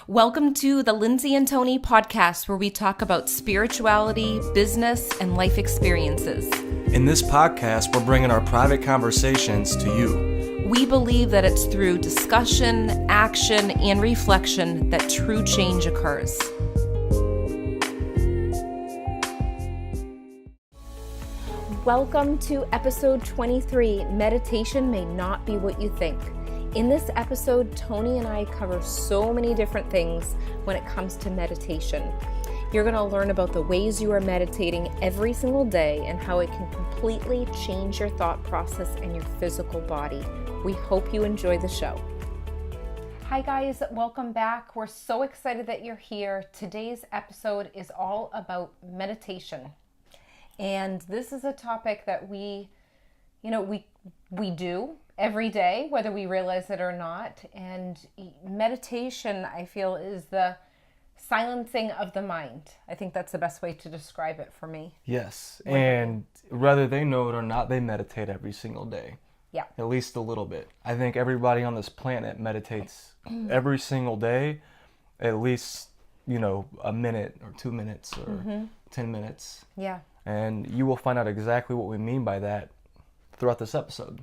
Welcome to the Lindsay and Tony podcast, where we talk about spirituality, business, and life experiences. In this podcast, we're bringing our private conversations to you. We believe that it's through discussion, action, and reflection that true change occurs. Welcome to episode 23, Meditation May Not Be What You Think. In this episode, Tony and I cover so many different things when it comes to meditation. You're going to learn about the ways you are meditating every single day and how it can completely change your thought process and your physical body. We hope you enjoy the show. Hi guys, welcome back. We're so excited that you're here. Today's episode is all about meditation. And this is a topic that we do every day, whether we realize it or not. And meditation, I feel, is the silencing of the mind. I think that's the best way to describe it for me. Yes, and whether they know it or not, they meditate every single day. Yeah. At least a little bit. I think everybody on this planet meditates every single day, at least, a minute or 2 minutes or 10 minutes. Yeah. And you will find out exactly what we mean by that throughout this episode.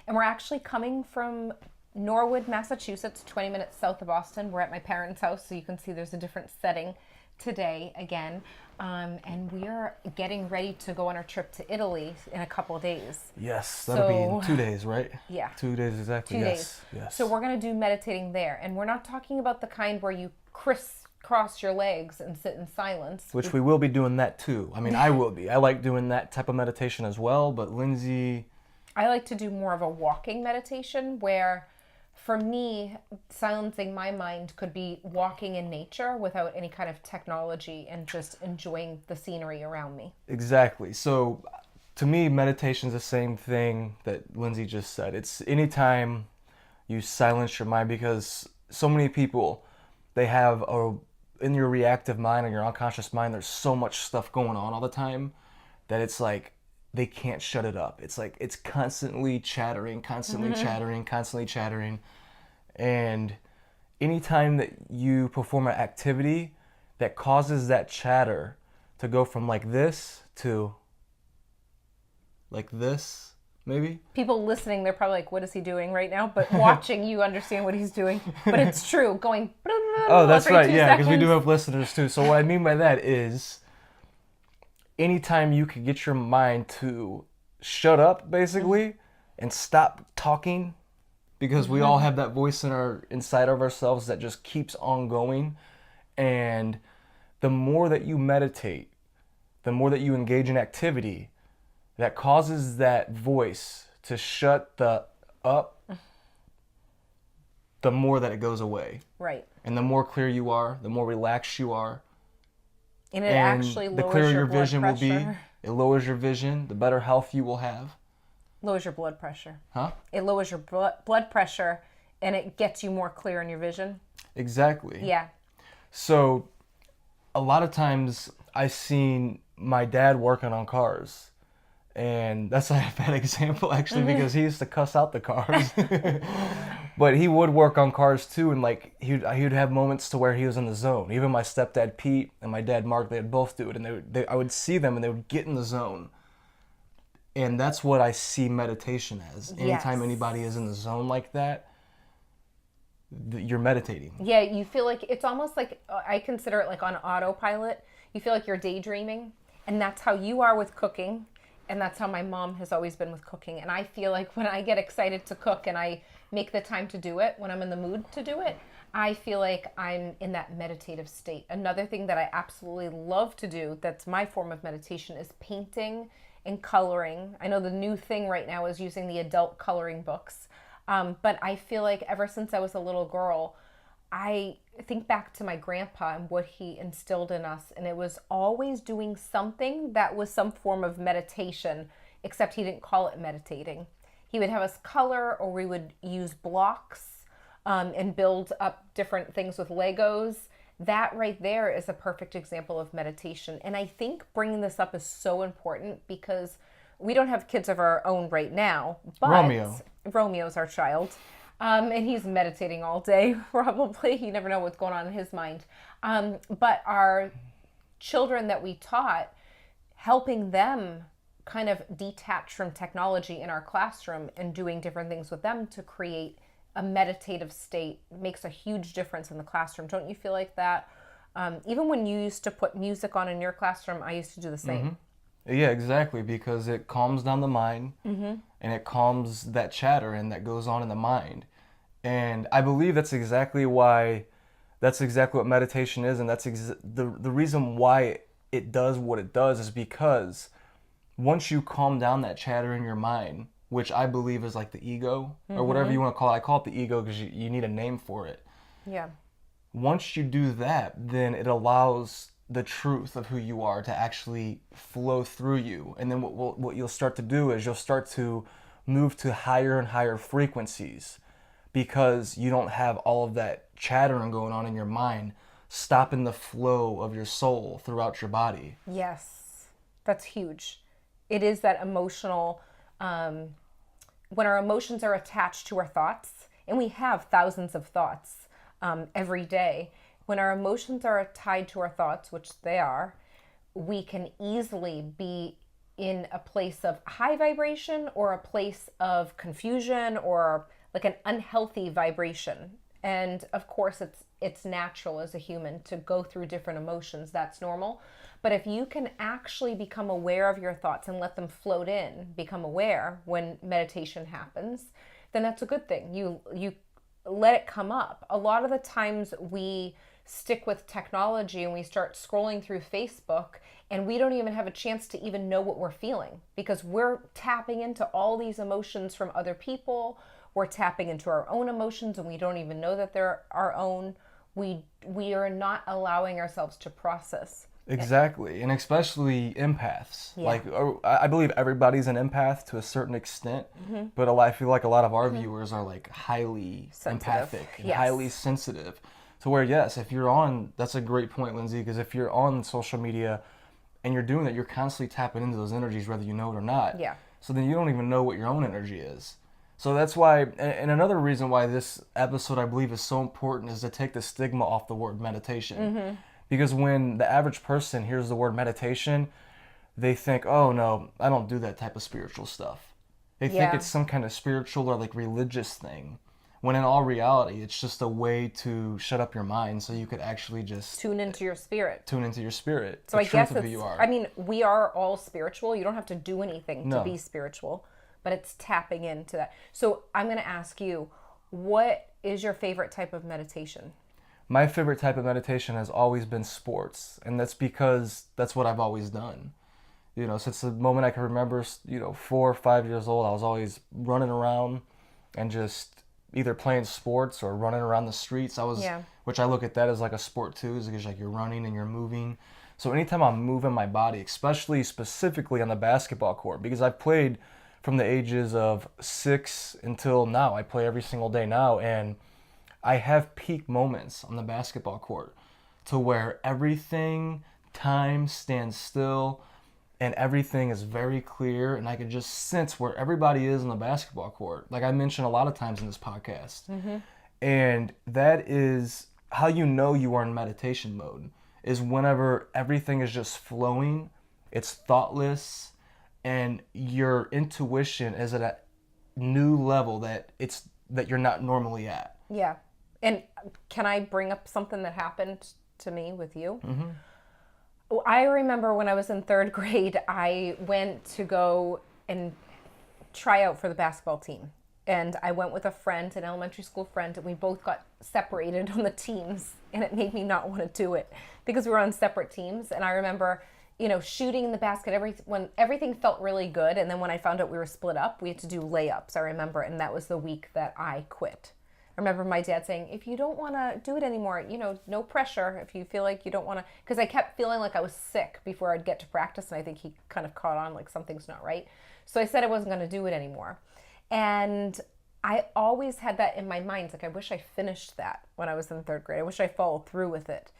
And we're actually coming from Norwood, Massachusetts, 20 minutes south of Boston. We're at my parents' house, so you can see there's a different setting today again. And we are getting ready to go on our trip to Italy in a couple of days. Yes, that'll be in 2 days, right? Yeah. 2 days exactly. 2 days. Yes. So we're going to do meditating there. And we're not talking about the kind where you crisscross your legs and sit in silence. Which we will be doing that too. I mean, I will be. I like doing that type of meditation as well, but Lindsay... I like to do more of a walking meditation where, for me, silencing my mind could be walking in nature without any kind of technology and just enjoying the scenery around me. Exactly. So, to me, meditation is the same thing that Lindsay just said. It's anytime you silence your mind, because so many people, they have in your reactive mind or your unconscious mind, there's so much stuff going on all the time that it's like they can't shut it up. It's like it's constantly chattering. And anytime that you perform an activity that causes that chatter to go from like this to like this, maybe? People listening, they're probably like, what is he doing right now? But watching, you understand what he's doing. But it's true, going... Oh, that's right, yeah, because we do have listeners too. So what I mean by that is, anytime you can get your mind to shut up, basically, and stop talking, because we all have that voice inside of ourselves that just keeps on going. And the more that you meditate, the more that you engage in activity that causes that voice to shut up, the more that it goes away. Right. And the more clear you are, the more relaxed you are. And it actually lowers the clearer your blood vision pressure. will be. It lowers your vision, the better health you will have. Lowers your blood pressure. Huh? It lowers your blood pressure, and it gets you more clear in your vision. Exactly. Yeah. So, a lot of times I've seen my dad working on cars. And that's a bad example, actually, because he used to cuss out the cars. But he would work on cars too, and like he'd have moments to where he was in the zone. Even my stepdad Pete and my dad Mark, they'd both do it, and I would see them and they would get in the zone. And that's what I see meditation as. Anytime anybody is in the zone like that, you're meditating. Yeah, you feel like it's almost like, I consider it like on autopilot. You feel like you're daydreaming, and that's how you are with cooking. And that's how my mom has always been with cooking. And I feel like when I get excited to cook and I make the time to do it, when I'm in the mood to do it, I feel like I'm in that meditative state. Another thing that I absolutely love to do, that's my form of meditation, is painting and coloring. I know the new thing right now is using the adult coloring books. But I feel like ever since I was a little girl, I think back to my grandpa and what he instilled in us, and it was always doing something that was some form of meditation, except he didn't call it meditating. He would have us color, or we would use blocks and build up different things with Legos. That right there is a perfect example of meditation. And I think bringing this up is so important because we don't have kids of our own right now, but Romeo's our child. And he's meditating all day, probably. You never know what's going on in his mind. But our children that we taught, helping them kind of detach from technology in our classroom and doing different things with them to create a meditative state makes a huge difference in the classroom. Don't you feel like that? Even when you used to put music on in your classroom, I used to do the same. Yeah, exactly, because it calms down the mind and it calms that chatter and that goes on in the mind. And I believe that's exactly what meditation is, and the reason why it does what it does is because once you calm down that chatter in your mind, which I believe is like the ego or whatever you want to call it. I call it the ego because you need a name for it. Yeah. Once you do that, then it allows the truth of who you are to actually flow through you. And then what you'll start to do is you'll start to move to higher and higher frequencies because you don't have all of that chattering going on in your mind, stopping the flow of your soul throughout your body. Yes. That's huge. It is that emotional, when our emotions are attached to our thoughts, and we have thousands of thoughts every day, when our emotions are tied to our thoughts, which they are, we can easily be in a place of high vibration or a place of confusion or like an unhealthy vibration. And of course, it's natural as a human to go through different emotions. That's normal. But if you can actually become aware of your thoughts and let them float in, become aware when meditation happens, then that's a good thing. You let it come up. A lot of the times we stick with technology and we start scrolling through Facebook and we don't even have a chance to even know what we're feeling because we're tapping into all these emotions from other people. We're tapping into our own emotions and we don't even know that they're our own. We are not allowing ourselves to process. Exactly, and especially empaths. Yeah. Like, I believe everybody's an empath to a certain extent, but I feel like a lot of our viewers are like highly Sensitive. empathic and Yes. highly sensitive. To where, yes, if you're on, that's a great point, Lindsay, because if you're on social media and you're doing that, you're constantly tapping into those energies, whether you know it or not. Yeah. So then you don't even know what your own energy is. So that's why, and another reason why this episode I believe is so important is to take the stigma off the word meditation. Because when the average person hears the word meditation, they think, oh no, I don't do that type of spiritual stuff. They think Yeah. it's some kind of spiritual or like religious thing. When in all reality, it's just a way to shut up your mind so you could actually just Tune into your spirit. tune into your spirit, So the I truth guess of who it's, you are. I mean, we are all spiritual. You don't have to do anything to No. be spiritual, but it's tapping into that. So I'm going to ask you, what is your favorite type of meditation? My favorite type of meditation has always been sports, and that's because that's what I've always done. You know, since the moment I can remember, 4 or 5 years old, I was always running around and just either playing sports or running around the streets. Yeah. Which I look at that as like a sport too, is because like you're running and you're moving. So anytime I'm moving my body, especially specifically on the basketball court, because I've played from the ages of 6 until now. I play every single day now, and I have peak moments on the basketball court to where time stands still and everything is very clear, and I can just sense where everybody is on the basketball court, like I mentioned a lot of times in this podcast. And that is how you know you are in meditation mode, is whenever everything is just flowing, it's thoughtless, and your intuition is at a new level that you're not normally at. Yeah. And can I bring up something that happened to me with you? I remember when I was in third grade, I went to go and try out for the basketball team. And I went with a friend, an elementary school friend, and we both got separated on the teams. And it made me not want to do it because we were on separate teams. And I remember, shooting in the basket when everything felt really good. And then when I found out we were split up, we had to do layups, I remember. And that was the week that I quit. I remember my dad saying, if you don't want to do it anymore, no pressure. If you feel like you don't want to, because I kept feeling like I was sick before I'd get to practice. And I think he kind of caught on like something's not right. So I said I wasn't going to do it anymore. And I always had that in my mind. Like, I wish I finished that when I was in third grade. I wish I followed through with it.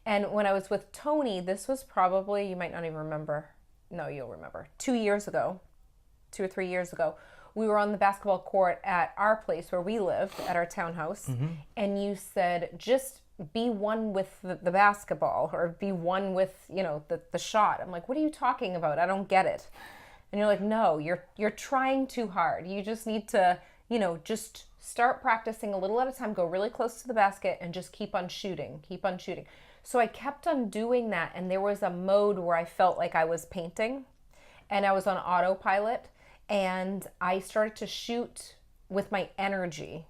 And when I was with Tony, this was probably, you might not even remember. No, you'll remember. 2 or 3 years ago, we were on the basketball court at our place where we lived, at our townhouse, and you said, just be one with the basketball, or be one with, the shot. I'm like, what are you talking about? I don't get it. And you're like, no, you're trying too hard. You just need to, just start practicing a little at a time, go really close to the basket, and just keep on shooting. So I kept on doing that, and there was a mode where I felt like I was painting, and I was on autopilot, and I started to shoot with my energy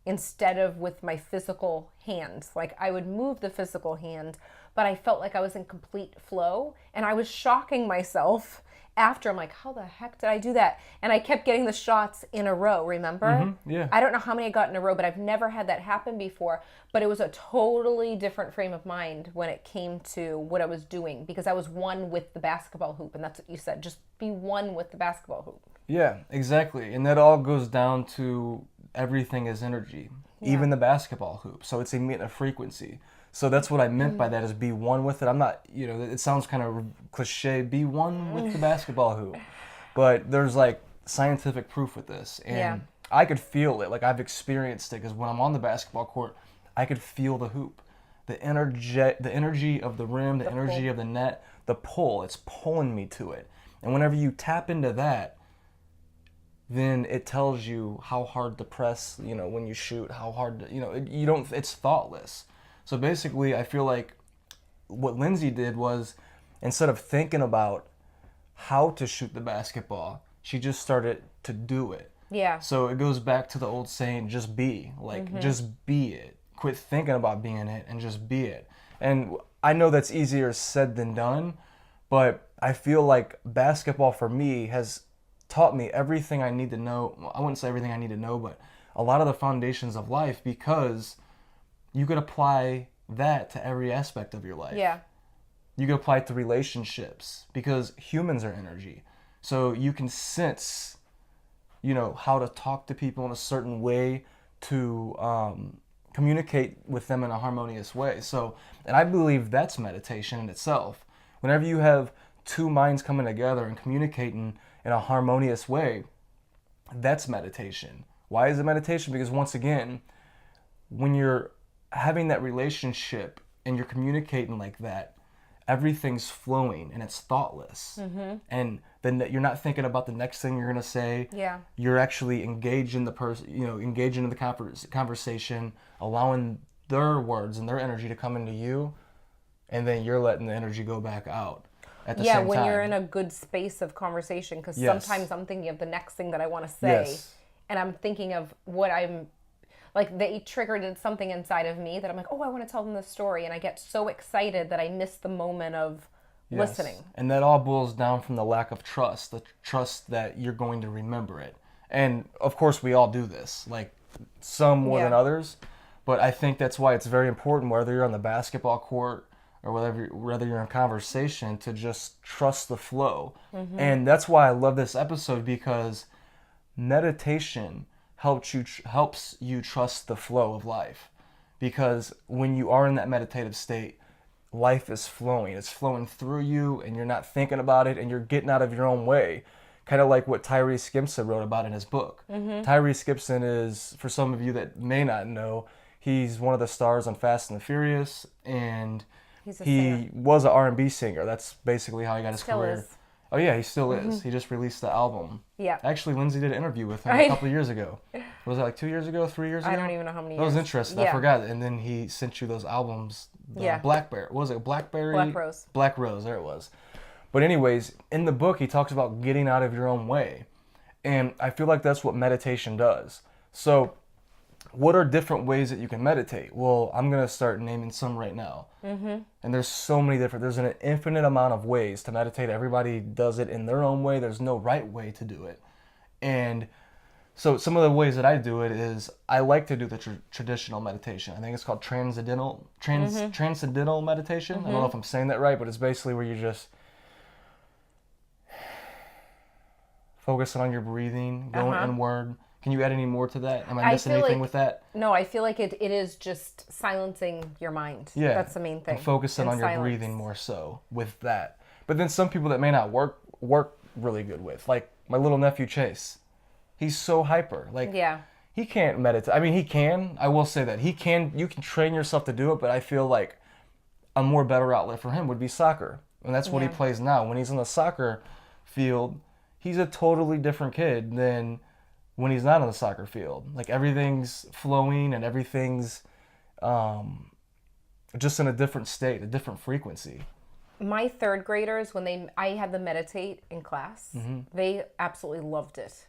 instead of with my physical hand. Like, I would move the physical hand, but I felt like I was in complete flow, and I was shocking myself after. I'm like, how the heck did I do that? And I kept getting the shots in a row, remember? Yeah. I don't know how many I got in a row, but I've never had that happen before. But it was a totally different frame of mind when it came to what I was doing, because I was one with the basketball hoop. And that's what you said, just be one with the basketball hoop. Yeah, exactly. And that all goes down to everything is energy, even the basketball hoop. So it's emitting a frequency. So that's what I meant by that, is be one with it. I'm not, it sounds kind of cliche, be one with the basketball hoop. But there's like scientific proof with this. And I could feel it. Like, I've experienced it, because when I'm on the basketball court, I could feel the hoop. The energy of the rim, the energy pull. of the net, the pull. It's pulling me to it. And whenever you tap into that, then it tells you how hard to press, when you shoot, how hard to, it's thoughtless. So basically, I feel like what Lindsay did was, instead of thinking about how to shoot the basketball, she just started to do it. Yeah. So it goes back to the old saying, just be. Like, just be it. Quit thinking about being it and just be it. And I know that's easier said than done, but I feel like basketball for me has taught me everything I need to know. Well, I wouldn't say everything I need to know, but a lot of the foundations of life, because you could apply that to every aspect of your life. Yeah. You can apply it to relationships, because humans are energy. So you can sense, how to talk to people in a certain way, to communicate with them in a harmonious way. So, and I believe that's meditation in itself. Whenever you have two minds coming together and communicating in a harmonious way, that's meditation. Why is it meditation? Because once again, when you're having that relationship and you're communicating like that, everything's flowing and it's thoughtless. And then you're not thinking about the next thing you're going to say. Yeah. You're actually engaged in the person, engaging in the conversation, allowing their words and their energy to come into you, and then you're letting the energy go back out at the same time. Yeah, when you're in a good space of conversation, because sometimes I'm thinking of the next thing that I want to say, and I'm thinking of what I'm, like, they triggered something inside of me that I'm like, oh, I want to tell them this story, and I get so excited that I miss the moment of listening. And that all boils down from the lack of trust, the trust that you're going to remember it. And of course we all do this, like some more than others, but I think that's why it's very important, whether you're on the basketball court or whether you're in conversation, to just trust the flow. And that's why I love this episode, because meditation helps you trust the flow of life. Because when you are in that meditative state, life is flowing. It's flowing through you, and you're not thinking about it, and you're getting out of your own way. Kind of like what Tyrese Gibson wrote about in his book. Tyrese Gibson is, for some of you that may not know, he's one of the stars on Fast and the Furious, and he was an R&B singer. That's basically how he got his career. Is. Oh yeah, he still is. He just released the album. Yeah. Actually, Lindsay did an interview with him a couple of years ago. Was it like 2 years ago, 3 years ago? I don't even know how many years. That was interesting. I forgot. And then he sent you those albums. Blackberry. What was it? Blackberry? Black Rose. Black Rose. There it was. But anyways, in the book, he talks about getting out of your own way. And I feel like that's what meditation does. So what are different ways that you can meditate? Well, I'm going to start naming some right now. And there's so many there's an infinite amount of ways to meditate. Everybody does it in their own way. There's no right way to do it. And so some of the ways that I do it is, I like to do the traditional meditation. I think it's called transcendental meditation. I don't know if I'm saying that right, but it's basically where you just focusing on your breathing, going inward. Can you add any more to that? Am I missing anything with that? No, I feel like it is just silencing your mind. Yeah. That's the main thing. And focusing on your breathing more so with that. But then some people that may not work really good with, like my little nephew Chase. He's so hyper. Like, Yeah. he can't meditate. I mean, he can. I will say that. He can. You can train yourself to do it, but I feel like a more better outlet for him would be soccer. And that's what he Yeah. plays now. When he's on the soccer field, he's a totally different kid than when he's not on the soccer field. Like, everything's flowing and everything's just in a different state, a different frequency. My third graders, I had them meditate in class, they absolutely loved it.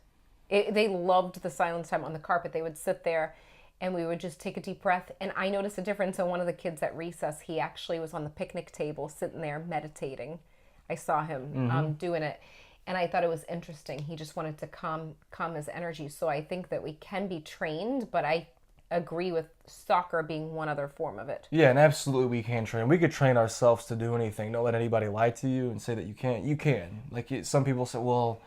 They loved the silence time on the carpet. They would sit there and we would just take a deep breath. And I noticed a difference in one of the kids at recess. He actually was on the picnic table sitting there meditating. I saw him doing it. And I thought it was interesting. He just wanted to calm his energy. So I think that we can be trained, but I agree with soccer being one other form of it. Yeah, and absolutely we can train. We could train ourselves to do anything. Don't let anybody lie to you and say that you can't. You can. Like, some people say, well,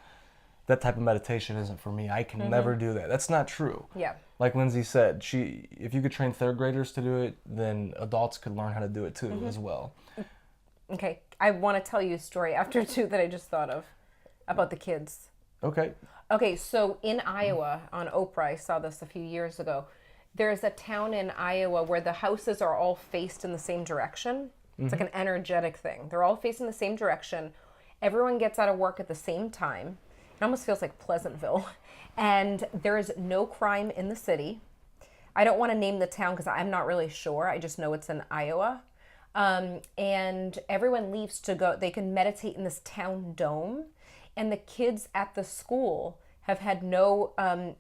that type of meditation isn't for me. I can never do that. That's not true. Yeah. Like Lindsay said, if you could train third graders to do it, then adults could learn how to do it too as well. Okay. I want to tell you a story after two that I just thought of about the kids. Okay. Okay, so in Iowa, on Oprah, I saw this a few years ago. There's a town in Iowa where the houses are all faced in the same direction. It's like an energetic thing. They're all facing the same direction. Everyone gets out of work at the same time. It almost feels like Pleasantville. And there is no crime in the city. I don't want to name the town because I'm not really sure. I just know it's in Iowa. And everyone leaves to go. They can meditate in this town dome. And the kids at the school have had nobody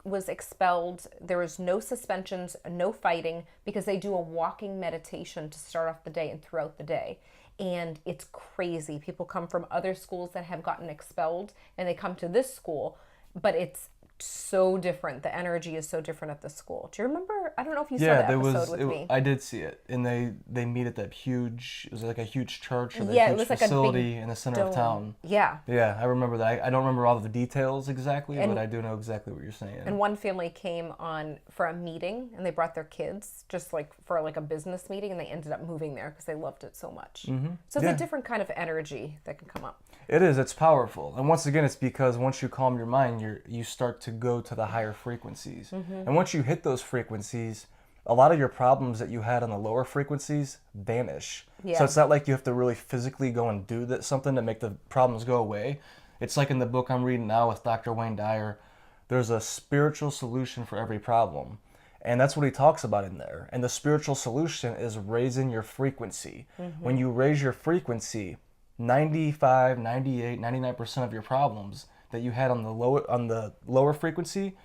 was expelled. There was no suspensions, no fighting, because they do a walking meditation to start off the day and throughout the day. And it's crazy. People come from other schools that have gotten expelled and they come to this school, but it's so different. The energy is so different at the school. Do you remember? I don't know if you saw that episode with me. I did see it, and they meet at that huge. It was like a huge church or that Yeah, it huge was like a facility big in the center dome. of town. Yeah. Yeah, I remember that. I don't remember all of the details exactly, but I do know exactly what you're saying. And one family came on for a meeting, and they brought their kids just like for like a business meeting, and they ended up moving there because they loved it so much. So it's a different kind of energy that can come up. It is. It's powerful. And once again, it's because once you calm your mind, you start to go to the higher frequencies. And once you hit those frequencies, a lot of your problems that you had on the lower frequencies vanish. Yeah. So it's not like you have to really physically go and do something to make the problems go away. It's like in the book I'm reading now with Dr. Wayne Dyer, there's a spiritual solution for every problem. And that's what he talks about in there. And the spiritual solution is raising your frequency. When you raise your frequency, 95, 98, 99% of your problems that you had on the lower frequency,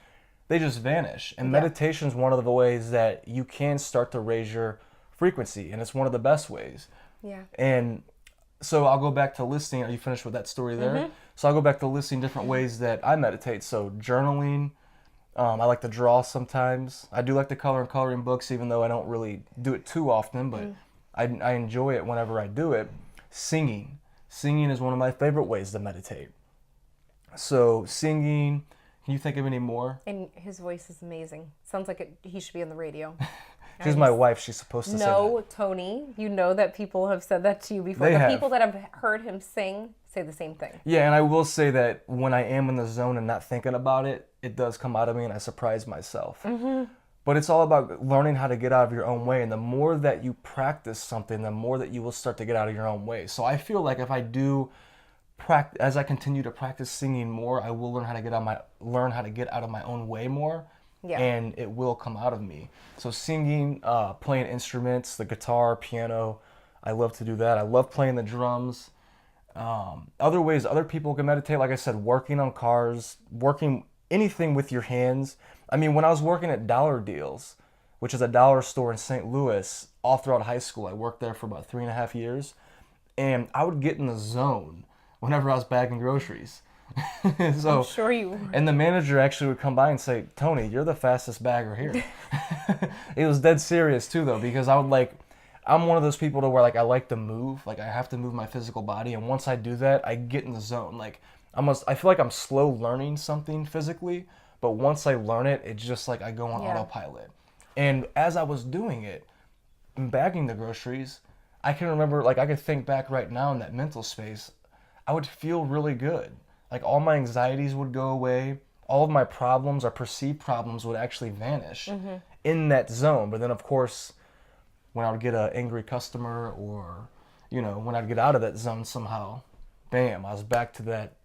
they just vanish. And meditation is one of the ways that you can start to raise your frequency, and it's one of the best ways. Yeah. And so I'll go back to listing. Are you finished with that story there? So I'll go back to listing different ways that I meditate. So journaling. I like to draw sometimes. I do like to color in coloring books, even though I don't really do it too often, but I enjoy it whenever I do it. Singing. Singing is one of my favorite ways to meditate. So singing, can you think of any more? And his voice is amazing. Sounds like he should be on the radio. She's my wife. She's supposed to say that. No, Tony, you know that people have said that to you before. They The have. people that have heard him sing say the same thing. Yeah, and I will say that when I am in the zone and not thinking about it, it does come out of me and I surprise myself. But it's all about learning how to get out of your own way. And the more that you practice something, the more that you will start to get out of your own way. So I feel like if I do as I continue to practice singing more, I will learn how to get out of my own way more. Yeah. And it will come out of me. So singing, playing instruments, the guitar, piano, I love to do that. I love playing the drums. Other ways other people can meditate, like I said, working on cars, working anything with your hands. I mean, when I was working at Dollar Deals, which is a dollar store in St. Louis, all throughout high school, I worked there for about 3.5 years, and I would get in the zone whenever I was bagging groceries. So, I'm sure you were. And the manager actually would come by and say, Tony, you're the fastest bagger here. It was dead serious too, though, because I'm one of those people to where I like to move. I have to move my physical body, and once I do that, I get in the zone. I feel like I'm slow learning something physically, but once I learn it, it's just like I go on autopilot. And as I was doing it, bagging the groceries, I can remember, I could think back right now in that mental space, I would feel really good. like all my anxieties would go away. All of my problems or perceived problems would actually vanish in that zone. But then, of course, when I would get an angry customer or, when I'd get out of that zone somehow, bam, I was back to that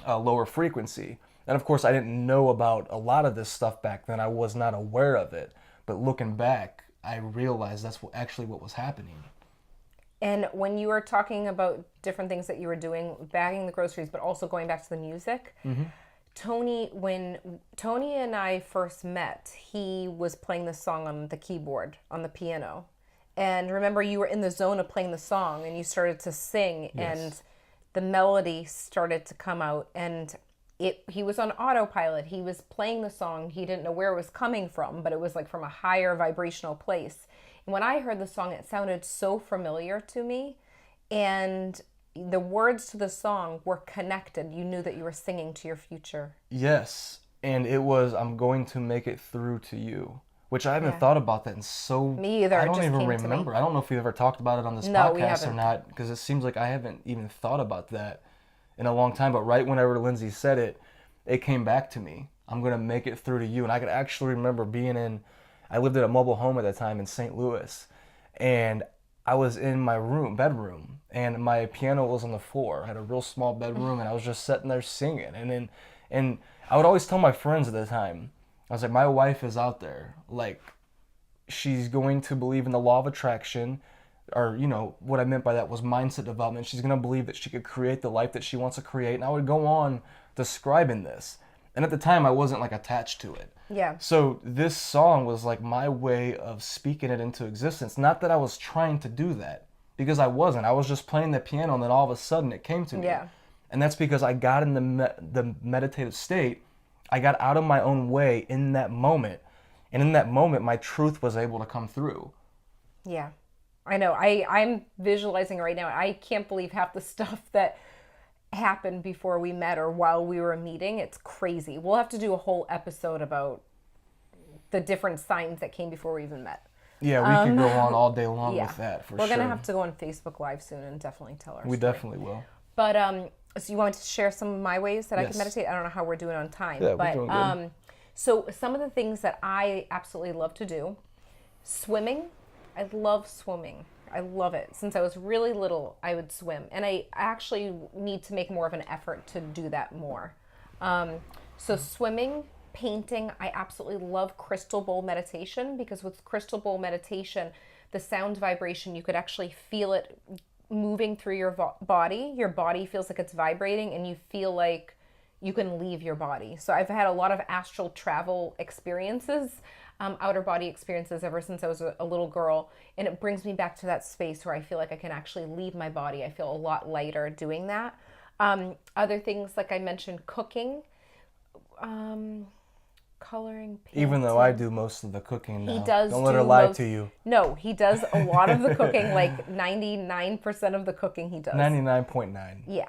lower frequency. And of course, I didn't know about a lot of this stuff back then. I was not aware of it. But looking back, I realized that's actually what was happening. And when you were talking about different things that you were doing, bagging the groceries, but also going back to the music, Tony, when Tony and I first met, he was playing this song on the keyboard, on the piano. And remember, you were in the zone of playing the song and you started to sing and the melody started to come out and he was on autopilot. He was playing the song. He didn't know where it was coming from, but it was like from a higher vibrational place. And when I heard the song, it sounded so familiar to me. And the words to the song were connected. You knew that you were singing to your future. Yes. And it was, I'm going to make it through to you, which I haven't thought about that in so... Me either. I don't just even came remember. To me. I don't know if we ever talked about it on this No, we podcast or haven't. not, because it seems like I haven't even thought about that in a long time. But right whenever Lindsay said it, it came back to me. I'm going to make it through to you. And I could actually remember I lived in a mobile home at that time in St. Louis. And I was in my bedroom, and my piano was on the floor. I had a real small bedroom, and I was just sitting there singing. And I would always tell my friends at the time, I was like, my wife is out there. Like, she's going to believe in the law of attraction, or, what I meant by that was mindset development. She's going to believe that she could create the life that she wants to create. And I would go on describing this. And at the time, I wasn't, like, attached to it. Yeah. So this song was, like, my way of speaking it into existence. Not that I was trying to do that, because I wasn't. I was just playing the piano, and then all of a sudden it came to me. Yeah. And that's because I got in the meditative state. I got out of my own way in that moment. And in that moment, my truth was able to come through. Yeah. I know. I'm visualizing right now. I can't believe half the stuff that happened before we met or while we were meeting. It's crazy. We'll have to do a whole episode about the different signs that came before we even met. Yeah, we could go on all day long with that, for We're sure. going to have to go on Facebook Live soon and definitely tell our story. We definitely will. But, so you want to share some of my ways that I can Yes. meditate? I don't know how we're doing on time. Yeah, but, we're doing good. So some of the things that I absolutely love to do, swimming. I love swimming. I love it. Since I was really little, I would swim. And I actually need to make more of an effort to do that more. So swimming, painting, I absolutely love crystal bowl meditation, because with crystal bowl meditation, the sound vibration, you could actually feel it moving through your body. Your body feels like it's vibrating and you feel like you can leave your body. So I've had a lot of astral travel experiences, outer body experiences ever since I was a little girl. And it brings me back to that space where I feel like I can actually leave my body. I feel a lot lighter doing that. Other things, like I mentioned, cooking, coloring, painting. Even though I do most of the cooking now. He does. Don't let her lie to you. No, he does a lot of the cooking, like 99% of the cooking he does. 99.9. Yeah.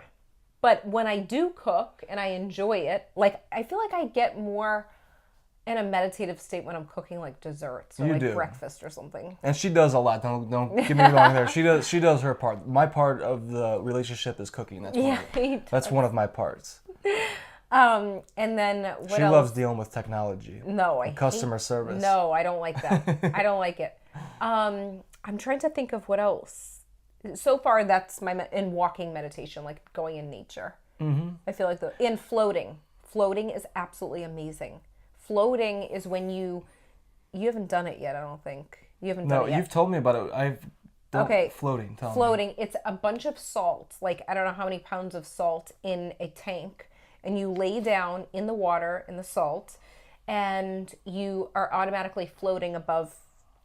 But when I do cook and I enjoy it, like I feel like I get more in a meditative state when I'm cooking like desserts or You like do. breakfast or something. And she does a lot. Don't get me wrong there. She does her part. My part of the relationship is cooking. That's that's one of my parts. And then what She else? loves dealing with technology. No, I customer hate, service. No, I don't like that. I don't like it. I'm trying to think of what else. So far, that's in walking meditation, like going in nature. Mm-hmm. I feel like in floating. Floating is absolutely amazing. Floating is when you haven't done it yet. I don't think you haven't done it yet. No, you've told me about it. I've done Okay. floating. Tell me. Floating. It's a bunch of salt. Like I don't know how many pounds of salt in a tank, and you lay down in the water in the salt, and you are automatically floating above,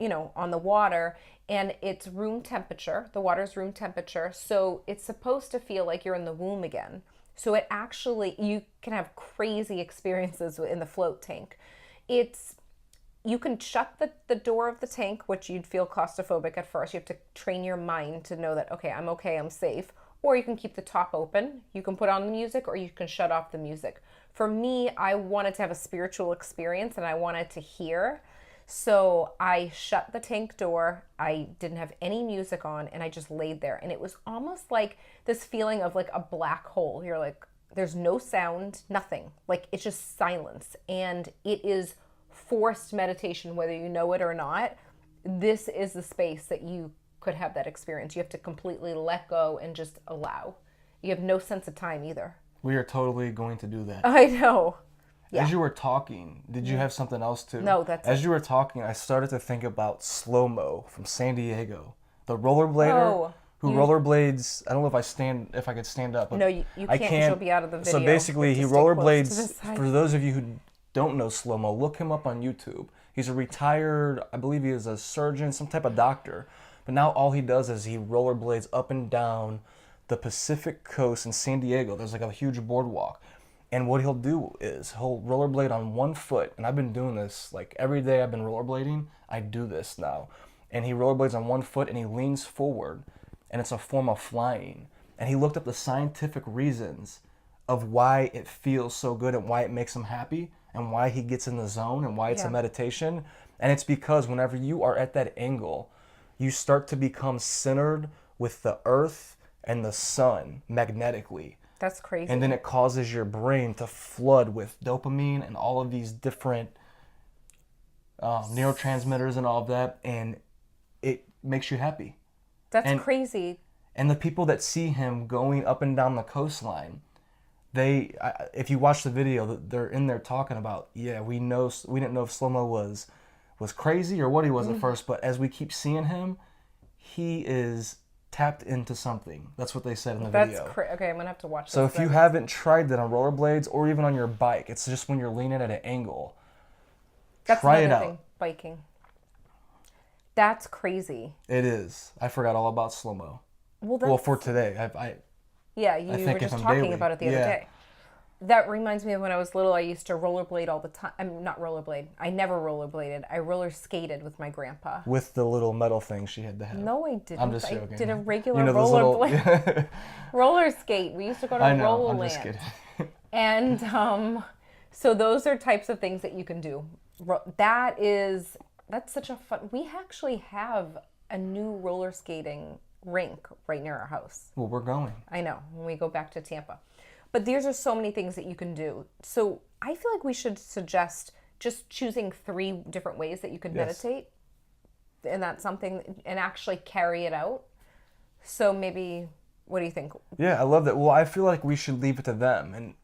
on the water. And it's room temperature. The water's room temperature. So it's supposed to feel like you're in the womb again. So it actually, you can have crazy experiences in the float tank. You can shut the door of the tank, which you'd feel claustrophobic at first. You have to train your mind to know that, okay, I'm safe. Or you can keep the top open. You can put on the music, or you can shut off the music. For me, I wanted to have a spiritual experience and I wanted to hear. So I shut the tank door, I didn't have any music on, and I just laid there. And it was almost like this feeling of like a black hole. You're like, There's no sound, nothing. Like, it's just silence. And it is forced meditation, whether you know it or not. This is the space that you could have that experience. You have to completely let go and just allow. You have no sense of time either. We are totally going to do that. I know. Yeah. As you were talking, did you have something else too? No, that's As you were talking, I started to think about Slow-Mo from San Diego, the rollerblader who rollerblades. I don't know if I could stand up. But no, you can't. I can't. You'll be out of the video. So basically, he Just stay close to the rollerblades. side. For those of you who don't know Slow-Mo, look him up on YouTube. He's a retired, I believe he is a surgeon, some type of doctor. But now all he does is he rollerblades up and down the Pacific coast in San Diego. There's like a huge boardwalk. And what he'll do is he'll rollerblade on one foot. And I've been doing this, like every day I've been rollerblading, I do this now. And he rollerblades on one foot and he leans forward. And it's a form of flying. And he looked up the scientific reasons of why it feels so good and why it makes him happy and why he gets in the zone and why it's a meditation. And it's because whenever you are at that angle, you start to become centered with the earth and the sun magnetically. That's crazy. And then it causes your brain to flood with dopamine and all of these different neurotransmitters and all of that. And it makes you happy. That's crazy. And the people that see him going up and down the coastline, if you watch the video, they're in there talking about, we didn't know if Slow-Mo was crazy or what he was at first, but as we keep seeing him, he is tapped into something. That's what they said in the video. Okay, I'm gonna have to watch this. So if you haven't tried that on rollerblades or even on your bike, it's just when you're leaning at an angle. Try it out. Biking. That's crazy. It is. I forgot all about Slow-Mo. Well, for today, you were just talking about it the other day. That reminds me of when I was little, I used to rollerblade all the time. I'm not rollerblade. I never rollerbladed. I roller skated with my grandpa. With the little metal thing she had to have. No, I didn't. I'm just joking. I did a regular rollerblade. Roller skate. We used to go to Rollerland. I'm just kidding. And so those are types of things that you can do. That's such a fun. We actually have a new roller skating rink right near our house. Well, we're going. I know, when we go back to Tampa. But there's just so many things that you can do. So I feel like we should suggest just choosing 3 different ways that you could meditate. And that's something, and actually carry it out. So maybe, what do you think? Yeah, I love that. Well, I feel like we should leave it to them and,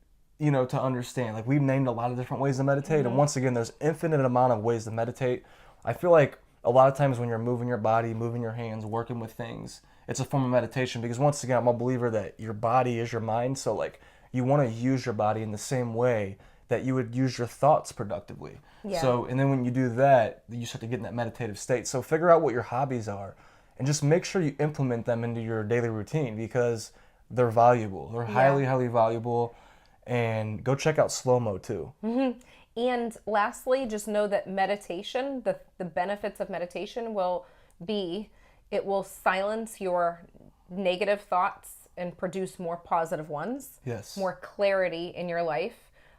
to understand. Like, we've named a lot of different ways to meditate. And once again, there's infinite amount of ways to meditate. I feel like a lot of times when you're moving your body, moving your hands, working with things, it's a form of meditation because once again, I'm a believer that your body is your mind. So like you want to use your body in the same way that you would use your thoughts productively. Yeah. So, and then when you do that, you start to get in that meditative state. So figure out what your hobbies are and just make sure you implement them into your daily routine because they're valuable. They're highly, highly valuable. And go check out Slow-Mo too. Mm-hmm. And lastly, just know that meditation, the benefits of meditation will be, it will silence your negative thoughts and produce more positive ones. Yes. More clarity in your life.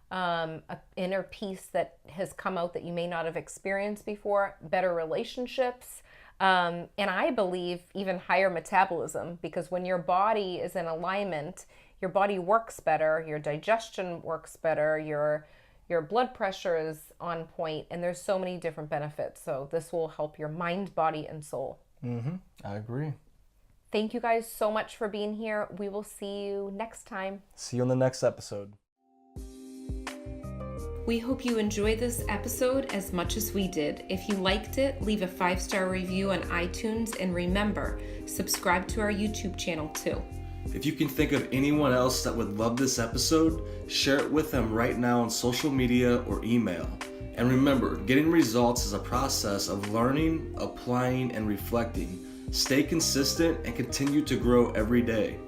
An inner peace that has come out that you may not have experienced before. Better relationships. And I believe even higher metabolism because when your body is in alignment, your body works better, your digestion works better, your blood pressure is on point, and there's so many different benefits. So this will help your mind, body, and soul. Mm-hmm. I agree. Thank you guys so much for being here. We will see you next time. See you in the next episode. We hope you enjoyed this episode as much as we did. If you liked it, leave a 5-star review on iTunes, and remember, subscribe to our YouTube channel too. If you can think of anyone else that would love this episode, share it with them right now on social media or email. And remember, getting results is a process of learning, applying, and reflecting. Stay consistent and continue to grow every day.